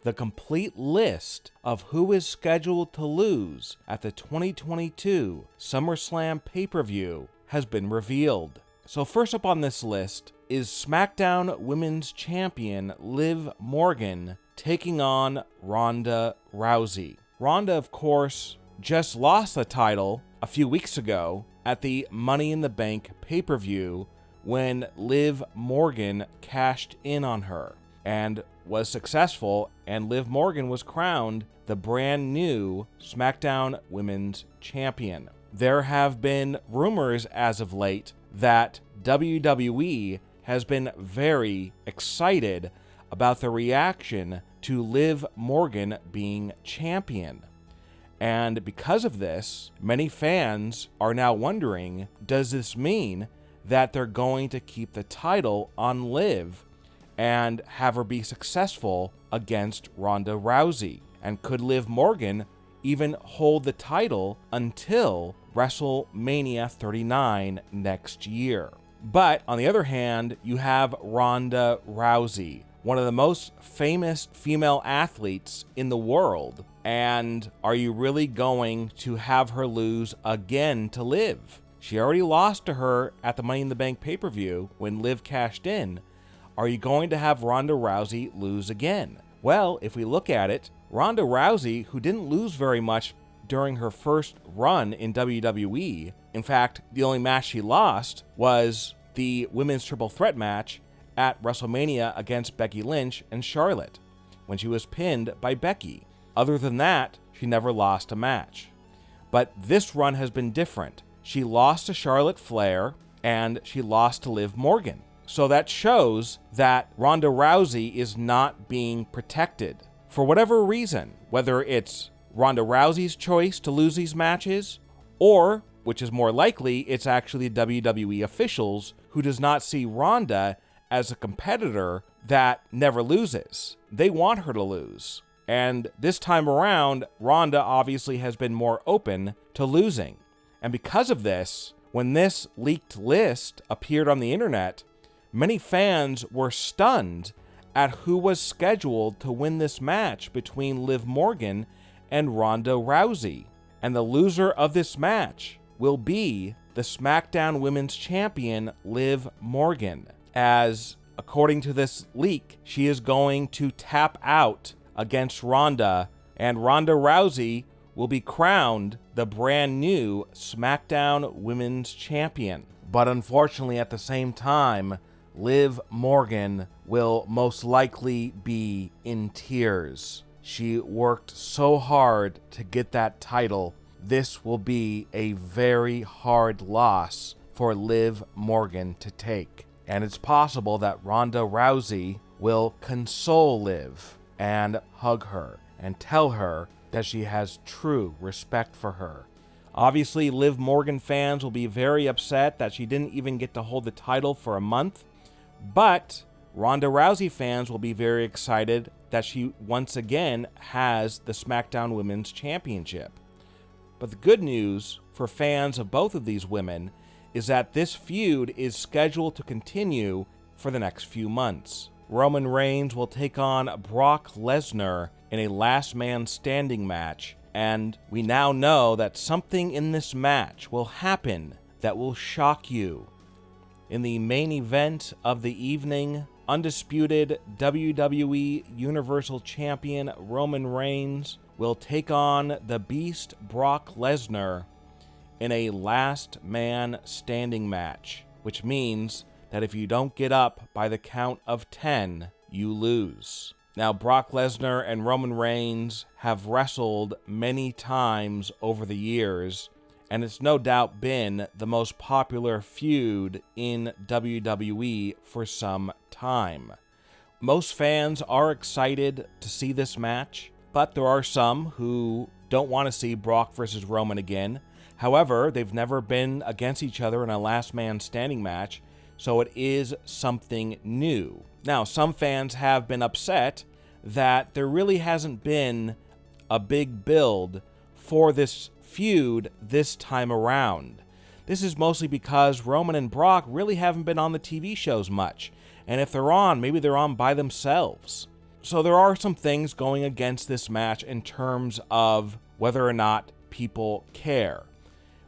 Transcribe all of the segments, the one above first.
the complete list of who is scheduled to lose at the 2022 SummerSlam pay-per-view has been revealed. So first up on this list is SmackDown Women's Champion Liv Morgan taking on Ronda Rousey. Ronda, of course, just lost the title a few weeks ago at the Money in the Bank pay-per-view when Liv Morgan cashed in on her and was successful, and Liv Morgan was crowned the brand new SmackDown Women's Champion. There have been rumors as of late that WWE has been very excited about the reaction to Liv Morgan being champion. And because of this, many fans are now wondering, does this mean that they're going to keep the title on Liv and have her be successful against Ronda Rousey? And could Liv Morgan even hold the title until WrestleMania 39 next year? But on the other hand, you have Ronda Rousey, one of the most famous female athletes in the world. And are you really going to have her lose again to Liv? She already lost to her at the Money in the Bank pay-per-view when Liv cashed in. Are you going to have Ronda Rousey lose again? Well, if we look at it, Ronda Rousey, who didn't lose very much during her first run in WWE, in fact, the only match she lost was the Women's Triple Threat match at WrestleMania against Becky Lynch and Charlotte, when she was pinned by Becky. Other than that, she never lost a match. But this run has been different. She lost to Charlotte Flair, and she lost to Liv Morgan. So that shows that Ronda Rousey is not being protected. For whatever reason, whether it's Ronda Rousey's choice to lose these matches, or, which is more likely, it's actually WWE officials who does not see Ronda as a competitor that never loses. They want her to lose. And this time around, Ronda obviously has been more open to losing. And because of this, when this leaked list appeared on the internet, many fans were stunned at who was scheduled to win this match between Liv Morgan and Ronda Rousey. And the loser of this match will be the SmackDown Women's Champion, Liv Morgan, as, according to this leak, she is going to tap out against Ronda, and Ronda Rousey will be crowned the brand new SmackDown Women's Champion. But unfortunately, at the same time, Liv Morgan will most likely be in tears. She worked so hard to get that title. This will be a very hard loss for Liv Morgan to take. And it's possible that Ronda Rousey will console Liv and hug her and tell her that she has true respect for her. Obviously, Liv Morgan fans will be very upset that she didn't even get to hold the title for a month, but Ronda Rousey fans will be very excited that she once again has the SmackDown Women's Championship. But the good news for fans of both of these women is that this feud is scheduled to continue for the next few months. Roman Reigns will take on Brock Lesnar in a last man standing match, and we now know that something in this match will happen that will shock you. In the main event of the evening, undisputed WWE Universal Champion Roman Reigns will take on the Beast Brock Lesnar in a last man standing match, which means that if you don't get up by the count of 10, you lose. Now, Brock Lesnar and Roman Reigns have wrestled many times over the years, and it's no doubt been the most popular feud in WWE for some time. Most fans are excited to see this match, but there are some who don't want to see Brock versus Roman again. However, they've never been against each other in a last man standing match, so it is something new. Now, some fans have been upset that there really hasn't been a big build for this feud this time around. This is mostly because Roman and Brock really haven't been on the TV shows much, and if they're on, maybe they're on by themselves. So there are some things going against this match in terms of whether or not people care.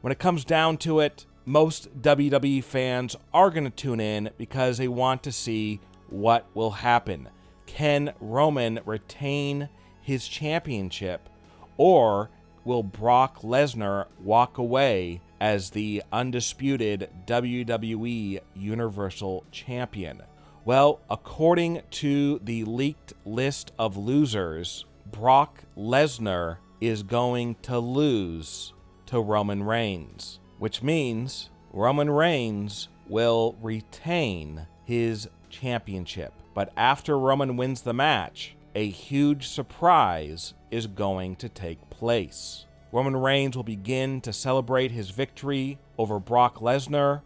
When it comes down to it, most WWE fans are going to tune in because they want to see what will happen. Can Roman retain his championship, or will Brock Lesnar walk away as the undisputed WWE Universal Champion? Well, according to the leaked list of losers, Brock Lesnar is going to lose to Roman Reigns, which means Roman Reigns will retain his championship. But after Roman wins the match, a huge surprise is going to take place. Roman Reigns will begin to celebrate his victory over Brock Lesnar,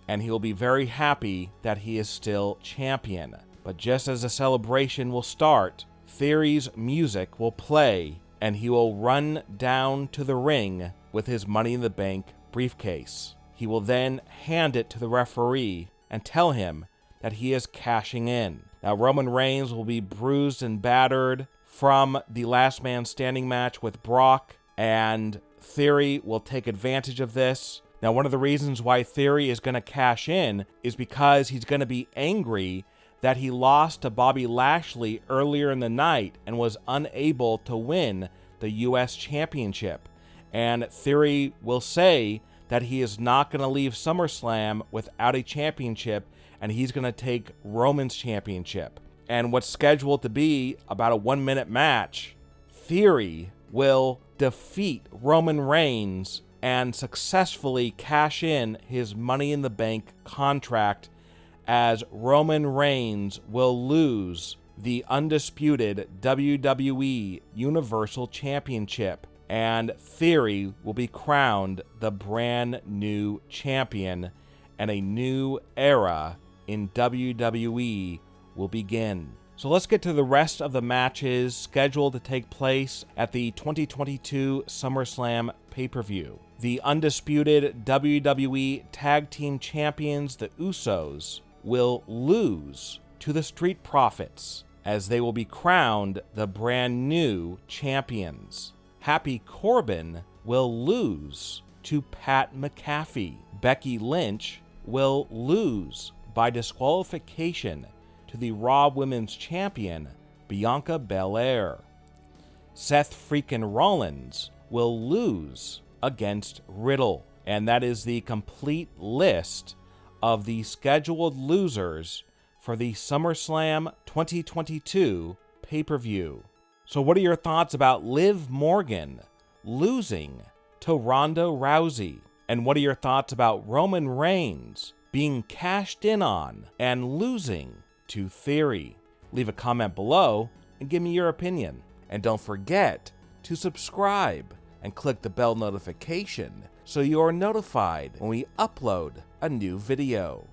and he will be very happy that he is still champion. But just as the celebration will start, Theory's music will play, and he will run down to the ring with his Money in the Bank briefcase. He will then hand it to the referee and tell him that he is cashing in. Now, Roman Reigns will be bruised and battered from the Last Man Standing match with Brock, and Theory will take advantage of this. Now, one of the reasons why Theory is going to cash in is because he's going to be angry that he lost to Bobby Lashley earlier in the night and was unable to win the U.S. Championship. And Theory will say that he is not going to leave SummerSlam without a championship, and he's going to take Roman's championship. And what's scheduled to be about a 1-minute match, Theory will defeat Roman Reigns and successfully cash in his Money in the Bank contract, as Roman Reigns will lose the undisputed WWE Universal Championship, and Theory will be crowned the brand new champion, and a new era in WWE will begin. So let's get to the rest of the matches scheduled to take place at the 2022 SummerSlam pay-per-view. The undisputed WWE Tag Team Champions, the Usos, will lose to the Street Profits, as they will be crowned the brand new champions. Happy Corbin will lose to Pat McAfee. Becky Lynch will lose by disqualification to the Raw Women's Champion, Bianca Belair. Seth freaking Rollins will lose against Riddle. And that is the complete list of the scheduled losers for the SummerSlam 2022 pay-per-view. So what are your thoughts about Liv Morgan losing to Ronda Rousey? And what are your thoughts about Roman Reigns being cashed in on and losing to Theory? Leave a comment below and give me your opinion. And don't forget to subscribe and click the bell notification so you are notified when we upload a new video.